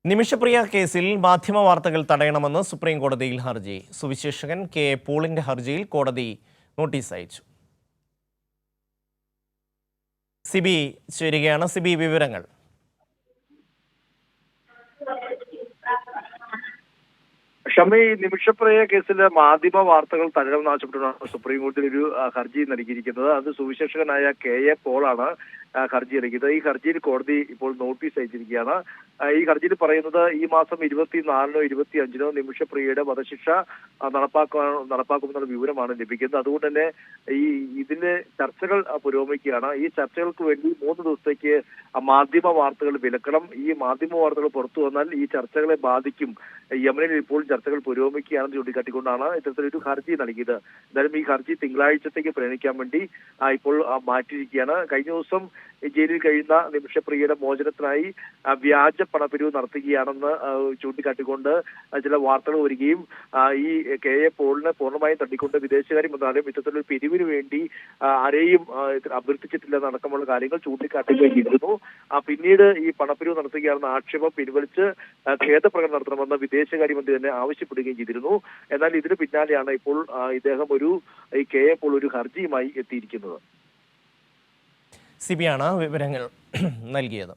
നിമിഷപ്രിയ കേസിൽ മാധ്യമ വാർത്തകൾ തടയണമെന്ന് സുപ്രീം കോടതിയിൽ ഹർജി. സുവിശേഷകൻ കെ പോളിന്റെ ഹർജിയിൽ കോടതി നോട്ടീസ് അയച്ചു. സിബി ചേരുകയാണ്. സിബി, വിവരങ്ങൾ. ഷമി, നിമിഷപ്രിയ കേസിലെ മാധ്യമ വാർത്തകൾ തടയണമെന്ന് ആവശ്യപ്പെട്ടാണ് സുപ്രീം കോടതിയിൽ ഒരു ഹർജി നൽകിയിരിക്കുന്നത്. അത് സുവിശേഷകനായ കെ പോളാണ് ഹർജി നൽകിയത്. ഈ ഹർജിയിൽ കോടതി ഇപ്പോൾ നോട്ടീസ് അയച്ചിരിക്കുകയാണ്. ഈ ഹർജിയിൽ പറയുന്നത് ഈ മാസം 24-നോ 25-നോ നിമിഷപ്രിയയുടെ വധശിക്ഷ നടപ്പാക്കുമെന്നുള്ള വിവരമാണ് ലഭിക്കുന്നത്. അതുകൊണ്ട് തന്നെ ഇതിന്റെ ചർച്ചകൾ പുരോഗമിക്കുകയാണ്. ഈ ചർച്ചകൾക്ക് വേണ്ടി 3 ദിവസത്തേക്ക് മാധ്യമ വാർത്തകൾ വിലക്കണം. ഈ മാധ്യമ വാർത്തകൾ പുറത്തു വന്നാൽ ഈ ചർച്ചകളെ ബാധിക്കും. യമനിൽ ഇപ്പോൾ ചർച്ചകൾ പുരോഗമിക്കുകയാണെന്ന് ചൂണ്ടിക്കാട്ടിക്കൊണ്ടാണ് ഇത്തരത്തിലൊരു ഹർജി നൽകിയത്. എന്തായാലും ഈ ഹർജി തിങ്കളാഴ്ചത്തേക്ക് പരിഗണിക്കാൻ വേണ്ടി ഇപ്പോൾ മാറ്റിയിരിക്കുകയാണ്. കഴിഞ്ഞ ദിവസം ജയിലിൽ കഴിയുന്ന നിമിഷപ്രിയയുടെ മോചനത്തിനായി വ്യാജ പണപ്പിരിവ് നടത്തുകയാണെന്ന് ചൂണ്ടിക്കാട്ടിക്കൊണ്ട് ചില വാർത്തകൾ വരികയും ഈ കെ പോളിനെ പൂർണ്ണമായും തട്ടിക്കൊണ്ട് വിദേശകാര്യ മന്ത്രാലയം ഇത്തരത്തിലൊരു പിരിവിന് വേണ്ടി ആരെയും അഭ്യർത്ഥിച്ചിട്ടില്ലെന്നടക്കമുള്ള കാര്യങ്ങൾ ചൂണ്ടിക്കാട്ടുകയും ചെയ്തിരുന്നു. പിന്നീട് ഈ പണപ്പിരിവ് നടത്തുകയാണെന്ന ആക്ഷേപം പിൻവലിച്ച് ഖേദപ്രകടനം നടത്തണമെന്ന് വിദേശകാര്യമന്ത്രി തന്നെ ആവശ്യപ്പെടുകയും ചെയ്തിരുന്നു. എന്നാൽ ഇതിന് പിന്നാലെയാണ് ഇപ്പോൾ ഇദ്ദേഹം ഈ കെ പോൾ ഒരു ഹർജിയുമായി എത്തിയിരിക്കുന്നത്. സിബിയാണ് വിവരങ്ങൾ നൽകിയത്.